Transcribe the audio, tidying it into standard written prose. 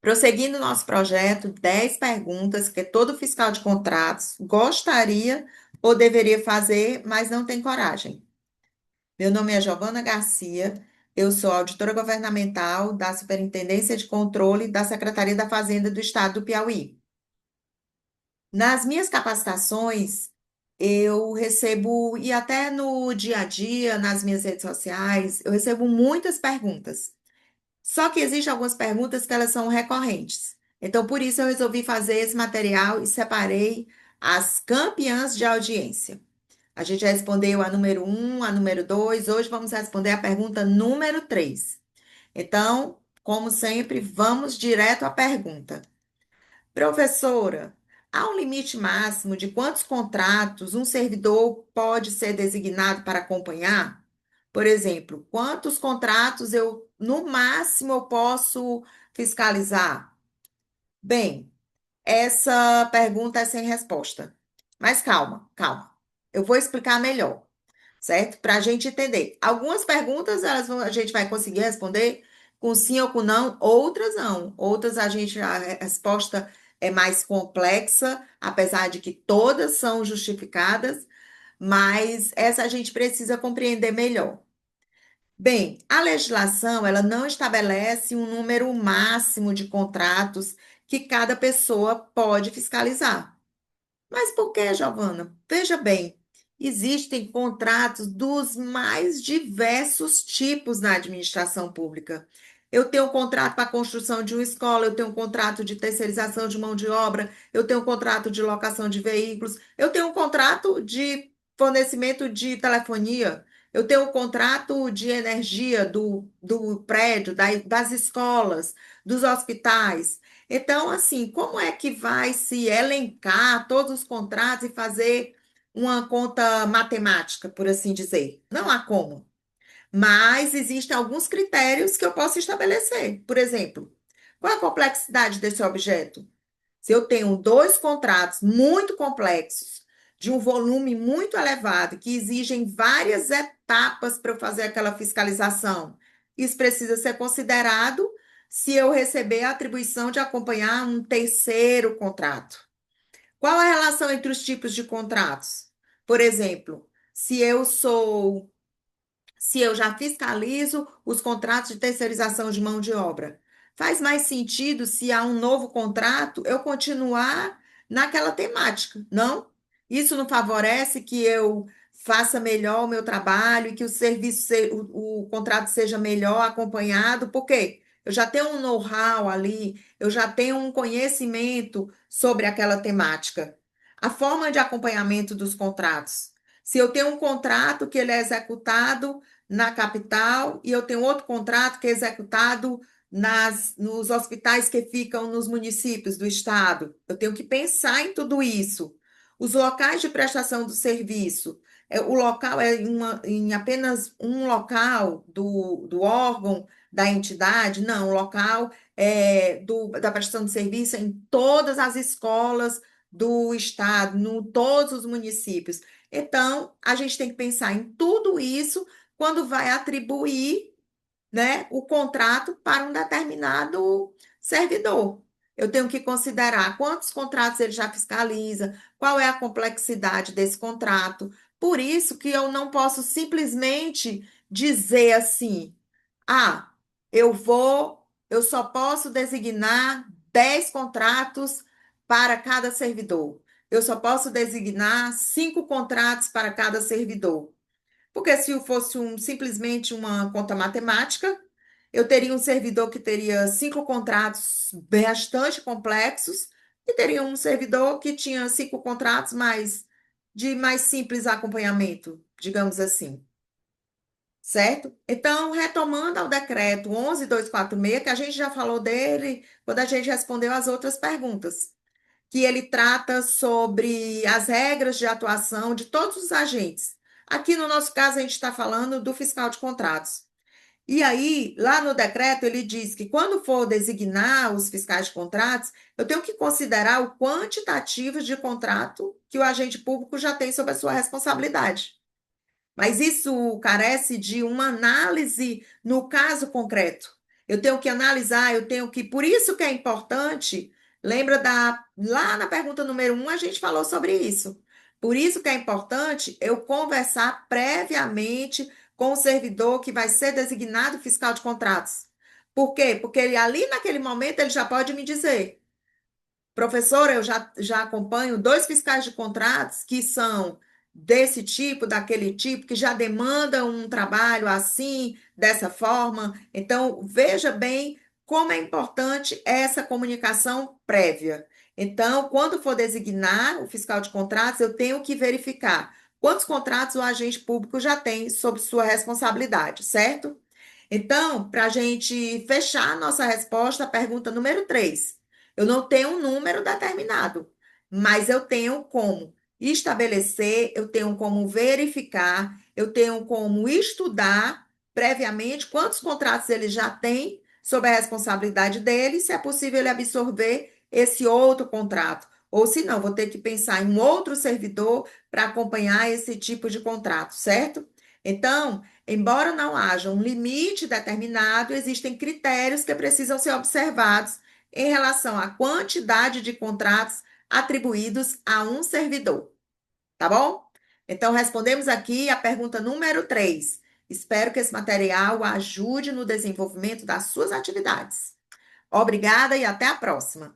Prosseguindo nosso projeto, 10 perguntas que todo fiscal de contratos gostaria ou deveria fazer, mas não tem coragem. Meu nome é Giovana Garcia, eu sou auditora governamental da Superintendência de Controle da Secretaria da Fazenda do Estado do Piauí. Nas minhas capacitações, eu recebo, e até no dia a dia, nas minhas redes sociais, eu recebo muitas perguntas. Só que existem algumas perguntas que elas são recorrentes. Então, por isso eu resolvi fazer esse material e separei as campeãs de audiência. A gente já respondeu a número um, a número 2. Hoje vamos responder a pergunta número 3. Então, como sempre, vamos direto à pergunta. Professora, há um limite máximo de quantos contratos um servidor pode ser designado para acompanhar? Por exemplo, quantos contratos no máximo, eu posso fiscalizar? Bem, essa pergunta é sem resposta. Mas calma, calma. Eu vou explicar melhor, certo? Para a gente entender. Algumas perguntas a gente vai conseguir responder com sim ou com não, outras não. Outras a resposta é mais complexa, apesar de que todas são justificadas, mas essa a gente precisa compreender melhor. Bem, a legislação, ela não estabelece um número máximo de contratos que cada pessoa pode fiscalizar. Mas por que, Giovana? Veja bem, existem contratos dos mais diversos tipos na administração pública. Eu tenho um contrato para a construção de uma escola, eu tenho um contrato de terceirização de mão de obra, eu tenho um contrato de locação de veículos, eu tenho um contrato de fornecimento de telefonia, eu tenho um contrato de energia do prédio, das escolas, dos hospitais. Então, assim, como é que vai se elencar todos os contratos e fazer uma conta matemática, por assim dizer? Não há como. Mas existem alguns critérios que eu posso estabelecer. Por exemplo, qual a complexidade desse objeto? Se eu tenho dois contratos muito complexos, de um volume muito elevado, que exigem várias etapas para eu fazer aquela fiscalização, isso precisa ser considerado se eu receber a atribuição de acompanhar um terceiro contrato. Qual a relação entre os tipos de contratos? Por exemplo, se eu já fiscalizo os contratos de terceirização de mão de obra, faz mais sentido, se há um novo contrato, eu continuar naquela temática, não? Isso não favorece que eu faça melhor o meu trabalho e que o contrato seja melhor acompanhado, por quê? Eu já tenho um know-how ali, eu já tenho um conhecimento sobre aquela temática. A forma de acompanhamento dos contratos. Se eu tenho um contrato que ele é executado na capital e eu tenho outro contrato que é executado nos hospitais que ficam nos municípios do estado. Eu tenho que pensar em tudo isso. Os locais de prestação do serviço. O local é em apenas um local do órgão, da entidade? Não, o local da prestação de serviço é em todas as escolas do estado, em todos os municípios. Então, a gente tem que pensar em tudo isso quando vai atribuir, né, o contrato para um determinado servidor. Eu tenho que considerar quantos contratos ele já fiscaliza, qual é a complexidade desse contrato. Por isso que eu não posso simplesmente dizer assim: ah, eu só posso designar 10 contratos para cada servidor. Eu só posso designar 5 contratos para cada servidor. Porque se fosse simplesmente uma conta matemática, eu teria um servidor que teria 5 contratos bastante complexos e teria um servidor que tinha 5 contratos de mais simples acompanhamento, digamos assim. Certo? Então, retomando ao decreto 11.246, que a gente já falou dele quando a gente respondeu as outras perguntas, que ele trata sobre as regras de atuação de todos os agentes. Aqui no nosso caso, a gente está falando do fiscal de contratos. E aí, lá no decreto, ele diz que quando for designar os fiscais de contratos, eu tenho que considerar o quantitativo de contrato que o agente público já tem sob a sua responsabilidade. Mas isso carece de uma análise no caso concreto. Eu tenho que analisar, eu tenho que. Por isso que é importante. Lembra lá na pergunta número 1, a gente falou sobre isso. Por isso que é importante eu conversar previamente com o servidor que vai ser designado fiscal de contratos. Por quê? Porque ele ali naquele momento ele já pode me dizer. Professora, eu já acompanho dois fiscais de contratos que são desse tipo, daquele tipo, que já demandam um trabalho assim, dessa forma. Então, veja bem como é importante essa comunicação prévia. Então, quando for designar o fiscal de contratos, eu tenho que verificar quantos contratos o agente público já tem sob sua responsabilidade, certo? Então, para a gente fechar a nossa resposta à pergunta número 3, eu não tenho um número determinado, mas eu tenho como estabelecer, eu tenho como verificar, eu tenho como estudar previamente quantos contratos ele já tem sob a responsabilidade dele, se é possível ele absorver esse outro contrato. Ou se não, vou ter que pensar em um outro servidor para acompanhar esse tipo de contrato, certo? Então, embora não haja um limite determinado, existem critérios que precisam ser observados em relação à quantidade de contratos atribuídos a um servidor, tá bom? Então, respondemos aqui a pergunta número 3. Espero que esse material o ajude no desenvolvimento das suas atividades. Obrigada e até a próxima.